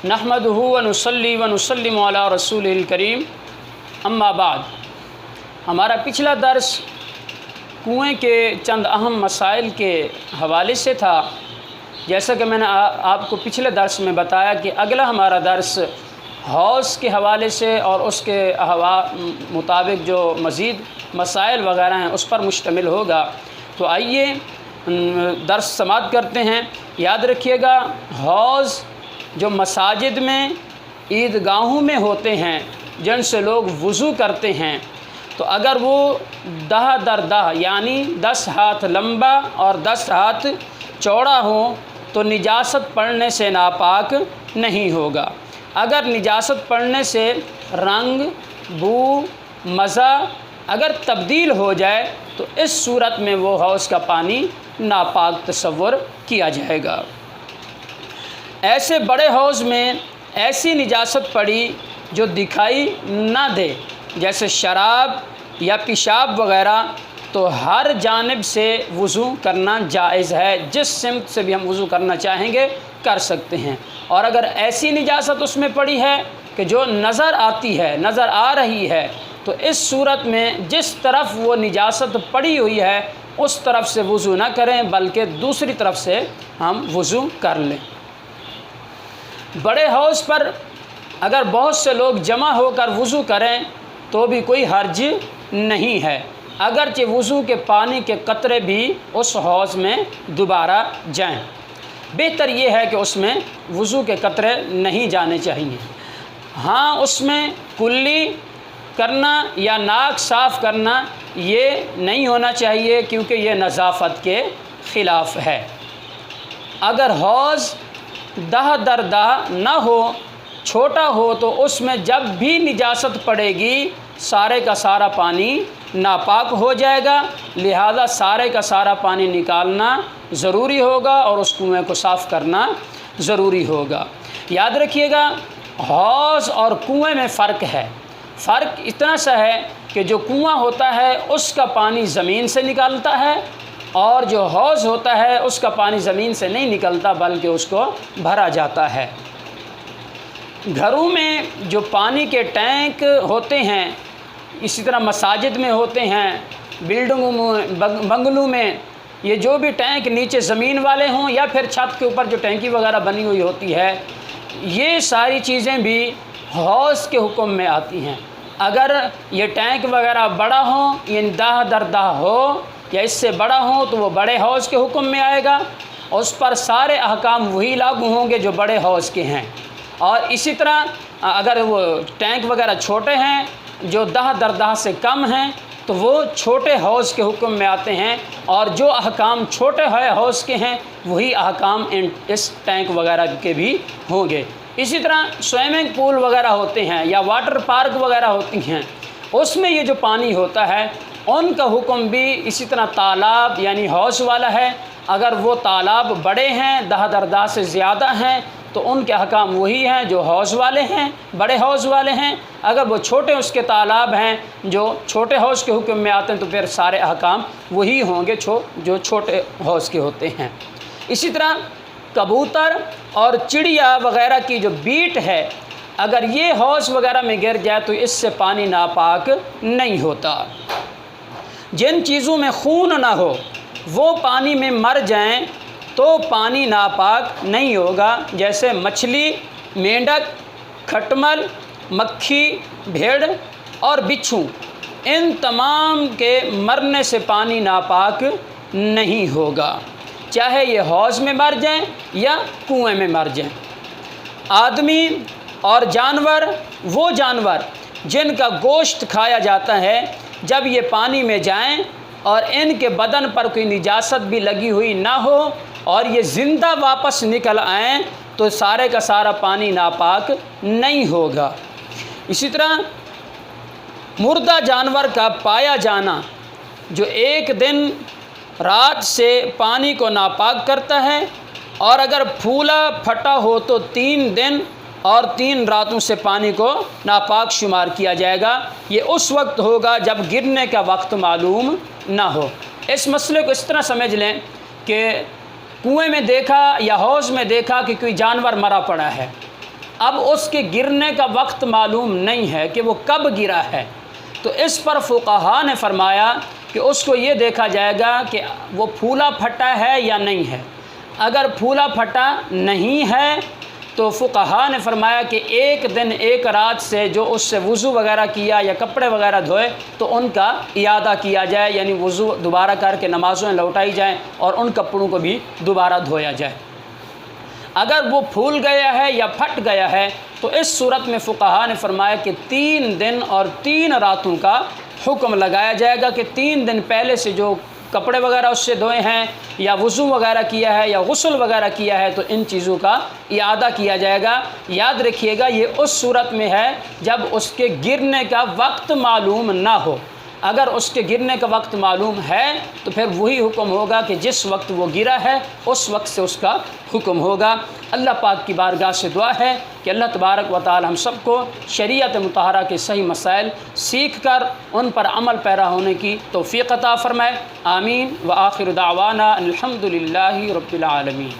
नहमदुहु व नुसल्ली व नुसल्लिमु अला रसूलिल करीम, अम्मा बाद। हमारा पिछला दर्स कुएं के चंद अहम मसाइल के हवाले से था। जैसा कि मैंने आपको पिछले दर्स में बताया कि अगला हमारा दर्स हौज़ के हवाले से और उसके मुताबिक जो मज़ीद मसाइल वगैरह हैं उस पर मुश्तमिल होगा। तो आइए दर्स समाप्त करते हैं। याद रखिएगा, हौज़ जो मसाजिद में, ईदगाहों में होते हैं, जिनसे लोग वज़ू करते हैं, तो अगर वो दह दर दह यानी 10 हाथ लंबा और 10 हाथ चौड़ा हो तो निजासत पड़ने से नापाक नहीं होगा। अगर निजासत पड़ने से रंग, बू, मज़ा अगर तब्दील हो जाए तो इस सूरत में वो हौज़ का पानी नापाक तस्वुर किया जाएगा। ऐसे बड़े हौज़ में ऐसी निजासत पड़ी जो दिखाई ना दे, जैसे शराब या पेशाब वग़ैरह, तो हर जानिब से वज़ू करना जायज़ है। जिस सिमत से भी हम वज़ू करना चाहेंगे कर सकते हैं। और अगर ऐसी निजासत उसमें पड़ी है कि जो नज़र आती है, नज़र आ रही है, तो इस सूरत में जिस तरफ वो निजासत पड़ी हुई है उस तरफ से वज़ू ना करें, बल्कि दूसरी तरफ से हम वज़ू कर लें। बड़े हौज़ पर अगर बहुत से लोग जमा होकर वज़ू करें तो भी कोई हर्ज नहीं है, अगरचे वज़ू के पानी के कतरे भी उस हौज़ में दोबारा जाएं। बेहतर ये है कि उसमें वज़ू के कतरे नहीं जाने चाहिए। हाँ, उसमें कुल्ली करना या नाक साफ़ करना ये नहीं होना चाहिए, क्योंकि ये नज़ाफ़त के ख़िलाफ़ है। अगर हौज़ दह दर दह ना हो, छोटा हो, तो उसमें जब भी निजासत पड़ेगी सारे का सारा पानी नापाक हो जाएगा। लिहाजा सारे का सारा पानी निकालना ज़रूरी होगा और उस कुएँ को साफ़ करना ज़रूरी होगा। याद रखिएगा, हौज़ और कुएँ में फ़र्क है। फ़र्क इतना सा है कि जो कुआँ होता है उसका पानी ज़मीन से निकलता है, और जो हौज़ होता है उसका पानी ज़मीन से नहीं निकलता बल्कि उसको भरा जाता है। घरों में जो पानी के टैंक होते हैं, इसी तरह मसाजिद में होते हैं, बिल्डिंगों में, बंगलों में, ये जो भी टैंक नीचे ज़मीन वाले हों या फिर छत के ऊपर जो टैंकी वगैरह बनी हुई होती है, ये सारी चीज़ें भी हौज़ के हुक्म में आती हैं। अगर ये टैंक वगैरह बड़ा हो, यानी दाह दर दाह हो या इससे बड़ा हो, तो वो बड़े हौज़ के हुक्म में आएगा और उस पर सारे अहकाम वही लागू होंगे जो बड़े हौज़ के हैं। और इसी तरह अगर वो टैंक वगैरह छोटे हैं, जो दह दर दह से कम हैं, तो वो छोटे हौज़ के हुक्म में आते हैं, और जो अहकाम छोटे हौज़ के हैं वही अहकाम इस टैंक वगैरह के भी होंगे। इसी तरह स्विमिंग पूल वगैरह होते हैं या वाटर पार्क वगैरह होती हैं, उसमें ये जो पानी होता है उनका हुक्म भी इसी तरह तालाब यानी हौज़ वाला है। अगर वो तालाब बड़े हैं, दह दर दह से ज़्यादा हैं, तो उनके अहकाम वही हैं जो हौज़ वाले हैं, बड़े हौज़ वाले हैं। अगर वो छोटे उसके तालाब हैं जो छोटे हौज़ के हुक्म में आते हैं, तो फिर सारे अहकाम वही होंगे जो छोटे हौज़ के होते हैं। इसी तरह कबूतर और चिड़िया वगैरह की जो बीट है, अगर ये हौज़ वगैरह में गिर जाए तो इससे पानी नापाक नहीं होता। जिन चीज़ों में खून ना हो वो पानी में मर जाएं तो पानी नापाक नहीं होगा, जैसे मछली, मेंढक, खटमल, मक्खी, भेड़ और बिच्छू, इन तमाम के मरने से पानी नापाक नहीं होगा, चाहे ये हौज़ में मर जाएं या कुएं में मर जाएं। आदमी और जानवर, वो जानवर जिनका गोश्त खाया जाता है, जब ये पानी में जाएं और इनके बदन पर कोई निजासत भी लगी हुई ना हो और ये ज़िंदा वापस निकल आएँ, तो सारे का सारा पानी नापाक नहीं होगा। इसी तरह मुर्दा जानवर का पाया जाना जो एक दिन रात से पानी को नापाक करता है, और अगर फूला फटा हो तो 3 दिन और 3 रातों से पानी को नापाक शुमार किया जाएगा। ये उस वक्त होगा जब गिरने का वक्त मालूम ना हो। इस मसले को इस तरह समझ लें कि कुएं में देखा या हौज़ में देखा कि कोई जानवर मरा पड़ा है, اب اس کے گرنے کا وقت معلوم نہیں ہے کہ وہ کب گرا ہے، تو اس پر فقہا نے فرمایا کہ اس کو یہ دیکھا جائے گا کہ وہ پھولا پھٹا ہے یا نہیں ہے۔ اگر پھولا پھٹا نہیں ہے تو فقہا نے فرمایا کہ ایک دن ایک رات سے جو اس سے وضو وغیرہ کیا یا کپڑے وغیرہ دھوئے تو ان کا اعادہ کیا جائے، یعنی وضو دوبارہ کر کے نمازیں لوٹائی جائیں اور ان کپڑوں کو بھی دوبارہ دھویا جائے۔ اگر وہ پھول گیا ہے یا پھٹ گیا ہے تو اس صورت میں فقہا نے فرمایا کہ 3 دن اور 3 راتوں کا حکم لگایا جائے گا کہ 3 دن پہلے سے جو کپڑے وغیرہ اس سے دھوئے ہیں یا وضو وغیرہ کیا ہے یا غسل وغیرہ کیا ہے تو ان چیزوں کا اعادہ کیا جائے گا۔ یاد رکھیے گا یہ اس صورت میں ہے جب اس کے گرنے کا وقت معلوم نہ ہو۔ اگر اس کے گرنے کا وقت معلوم ہے تو پھر وہی حکم ہوگا کہ جس وقت وہ گرا ہے اس وقت سے اس کا حکم ہوگا۔ اللہ پاک کی بارگاہ سے دعا ہے کہ اللہ تبارک و تعالی ہم سب کو شریعت مطہرہ کے صحیح مسائل سیکھ کر ان پر عمل پیرا ہونے کی توفیق عطا فرمائے۔ آمین۔ وآخر دعوانا الحمد للہ رب العالمین۔